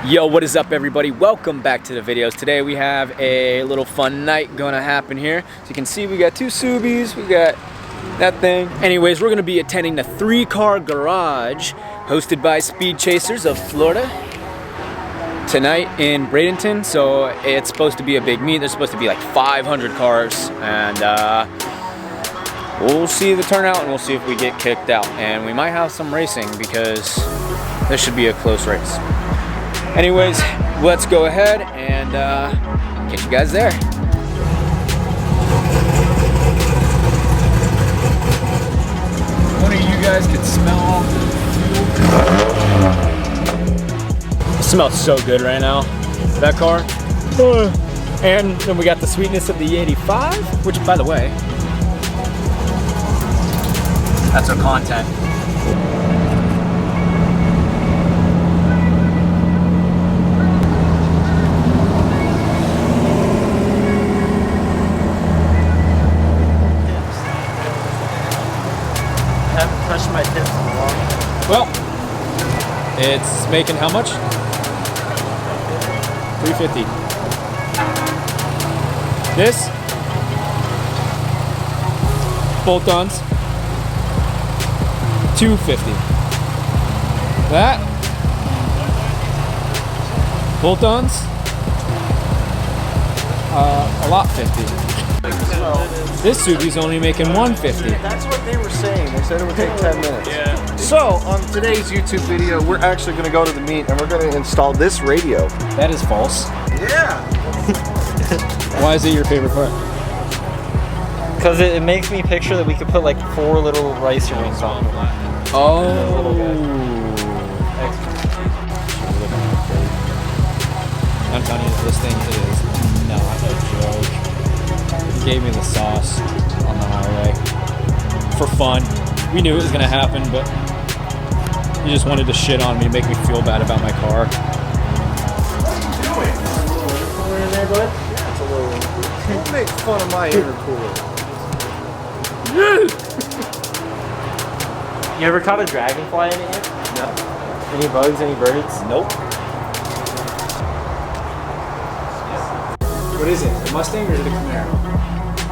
Yo, what is up everybody? Welcome back to the videos. Today we have a little fun night gonna happen here. So you can see we got two Subies, we got that thing. Anyways, we're gonna be attending the 3-car garage hosted by Speed Chasers of Florida tonight in Bradenton. So it's supposed to be a big meet. There's supposed to be like 500 cars, and we'll see the turnout and we'll see if we get kicked out. And we might have some racing because this should be a close race. Anyways, let's go ahead and get you guys there. One of you guys could smell all the fuel. It smells so good right now, that car. And then we got the sweetness of the 85, which, by the way, that's our content. My tips along. Well, it's making how much? 350. This bolt-ons 250. That bolt-ons a lot 50. This Subi's only making 150. That's what they were saying. They said it would take 10 minutes. Yeah. So, on today's YouTube video, we're actually going to go to the meet and we're going to install this radio. That is false. Yeah. Why is it your favorite part? Because it makes me picture that we could put like 4 little rice rings on. Oh. I'm telling you, this thing is not a joke. Gave me the sauce on the highway for fun. We knew it was gonna happen, but he just wanted to shit on me to make me feel bad about my car. Don't make fun of my intercooler. You ever caught a dragonfly in it yet? No. Any bugs, any birds? Nope. What is it? The Mustang or is it a Camaro?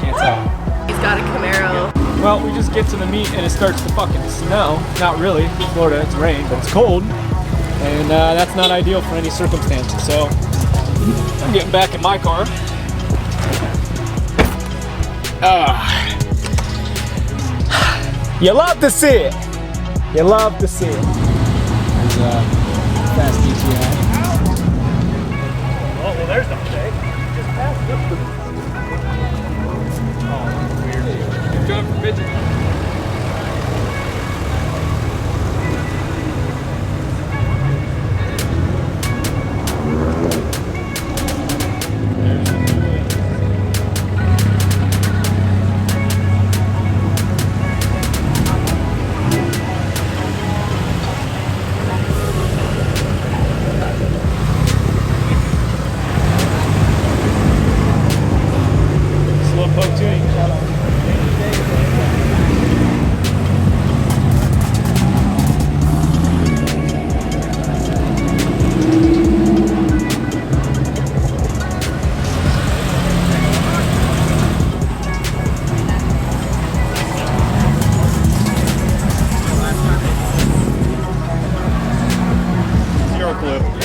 Can't tell. He's got a Camaro. Well, we just get to the meet and it starts to fucking snow. Not really. Florida, it's rain, but it's cold. And that's not ideal for any circumstances. So I'm getting back in my car. You love to see it. You love to see it. There's fast DTI. Oh, well, there's no mistake. Just pass it. Oh, that's weird. You're going for bitches.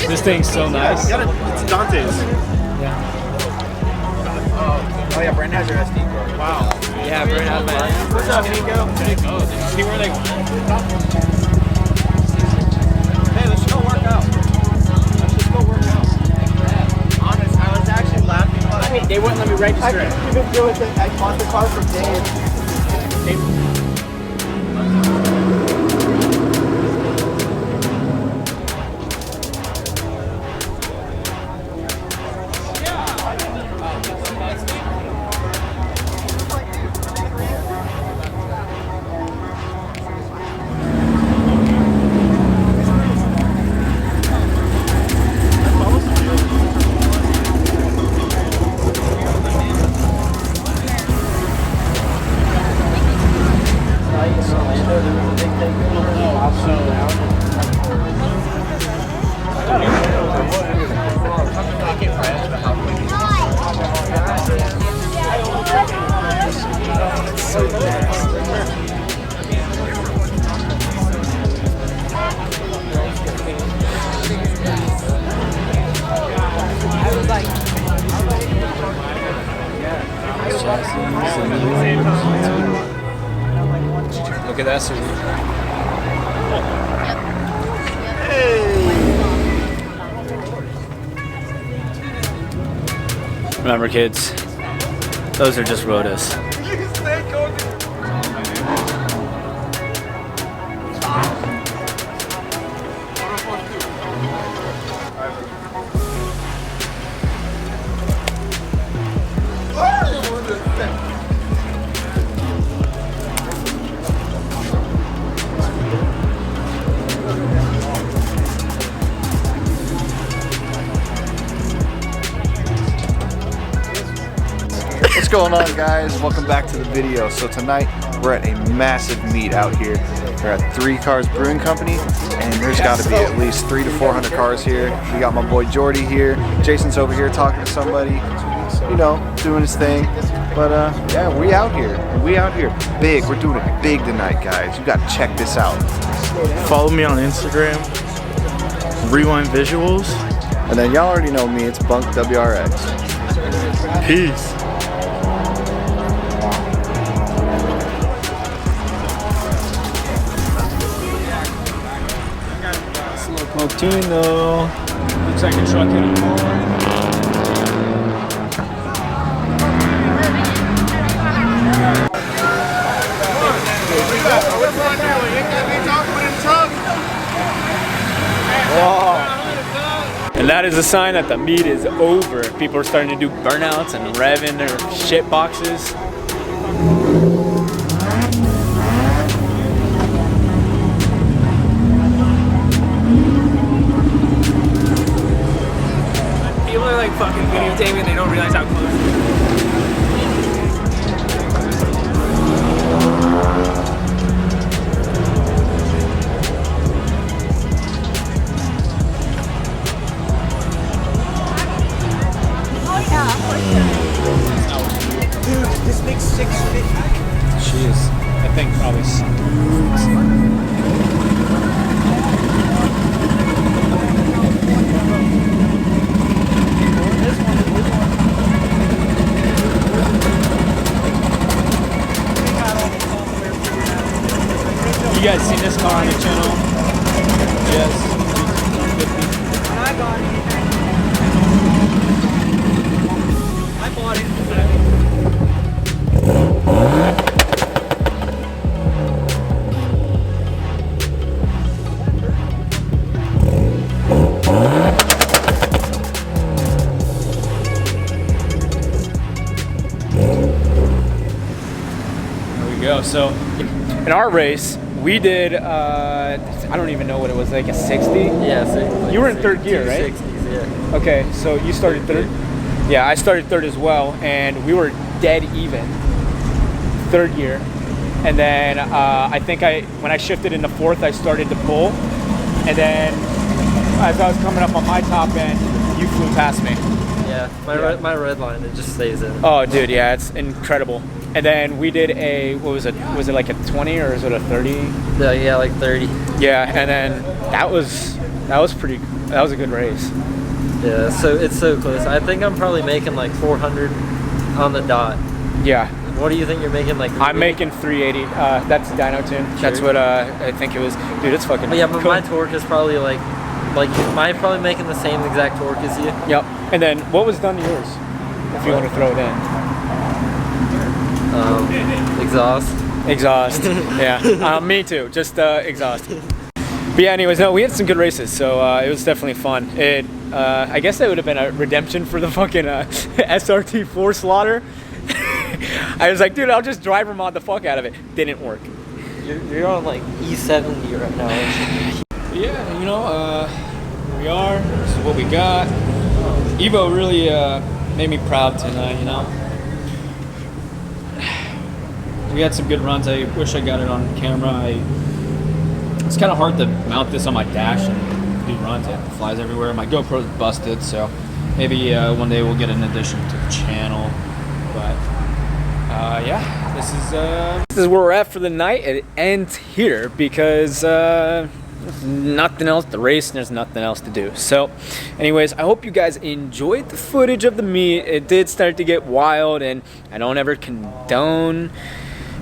This thing's so nice. It's Dante's. Yeah. Oh yeah, Brandon has your SD card. Wow. Yeah, Brandon has my SD. What's up, Nico? See where they went. Hey, let's go work out. Let's just go work out. Honest, I was actually laughing. Hey, they wouldn't let me register it. You've been doing it. I bought the car from Dave. capacity. Remember, kids, those are just rotas. What's going on, guys? Welcome back to the video. So tonight we're at a massive meet out here. We're at 3 Cars Brewing Company, and there's got to be at least 300 to 400 cars here. We got my boy Jordy here. Jason's over here talking to somebody, you know, doing his thing. But yeah, we out here. We out here big. We're doing it big tonight, guys. You got to check this out. Follow me on Instagram, Rewind Visuals. And then y'all already know me. It's Bunk WRX. Peace. Slow tune though. Looks like a truck hit a car. And that is a sign that the meet is over. People are starting to do burnouts and revving their shit boxes. People are like fucking videotaping and they don't realize how close it is. Dude, this makes 650. She is, I think, probably. You guys seen this car on the channel? Yes. I got it. I bought it. There we go. So in our race, we did, I don't even know what it was, like a 60? Yeah, so You were in third gear, right? 60s, yeah. Okay, so you started third? Yeah, I started third as well, and we were dead even, third gear. And then I think when I shifted into fourth, I started to pull. And then as I was coming up on my top end, you flew past me. Yeah, my red line, it just stays in. Oh, dude, yeah, it's incredible. And then we did a, what was it? Was it like a 20 or is it a 30? Yeah, like 30. Yeah, and then that was a good race. Yeah, so it's so close. I think I'm probably making like 400 on the dot. Yeah. What do you think you're making? Like 380? I'm making 380. That's dyno tune. Sure. That's what I think it was. Dude, it's fucking. But yeah, but cool. my torque is probably like mine's probably making the same exact torque as you. Yep. And then what was done to yours? If you want to throw it in. Exhaust. Exhaust. Yeah. Me too. Just exhaust. But yeah, anyways, no, we had some good races, so it was definitely fun. I guess that would have been a redemption for the fucking SRT4 slaughter. I was like, dude, I'll just driver mod the fuck out of it. Didn't work. You're on like E70 right now, aren't you? Yeah, you know, here we are. This is what we got. Evo really made me proud tonight, you know. We had some good runs. I wish I got it on camera. It's kind of hard to mount this on my dash and do runs. It flies everywhere. My GoPro's busted, so maybe one day we'll get an addition to the channel. But yeah, this is where we're at for the night. It ends here because there's nothing else to race and there's nothing else to do. So anyways, I hope you guys enjoyed the footage of the meet. It did start to get wild, and I don't ever condone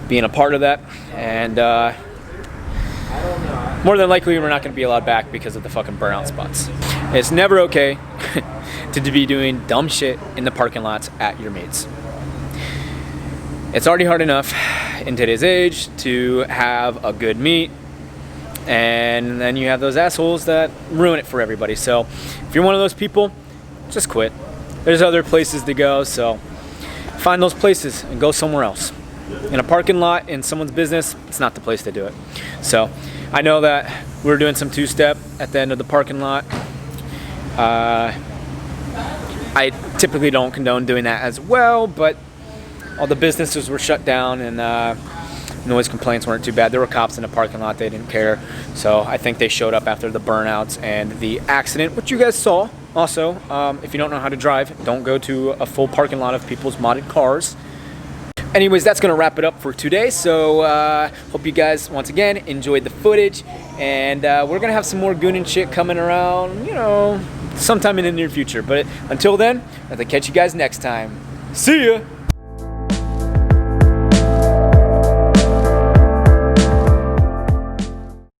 being a part of that. And more than likely we're not going to be allowed back because of the fucking burnout spots. It's never okay to be doing dumb shit in the parking lots at your mates. It's already hard enough in today's age to have a good meet, and then you have those assholes that ruin it for everybody. So if you're one of those people, just quit. There's other places to go, so find those places and go somewhere else. In a parking lot in someone's business, it's not the place to do it. So I know that we were doing some two-step at the end of the parking lot. I typically don't condone doing that as well, but all the businesses were shut down, and noise complaints weren't too bad. There were cops in the parking lot, they didn't care. So I think they showed up after the burnouts and the accident, which you guys saw. Also, if you don't know how to drive, don't go to a full parking lot of people's modded cars. Anyways, that's gonna wrap it up for today. So hope you guys, once again, enjoyed the footage, and we're gonna have some more goon and shit coming around, you know, sometime in the near future. But until then, I'll catch you guys next time. See ya!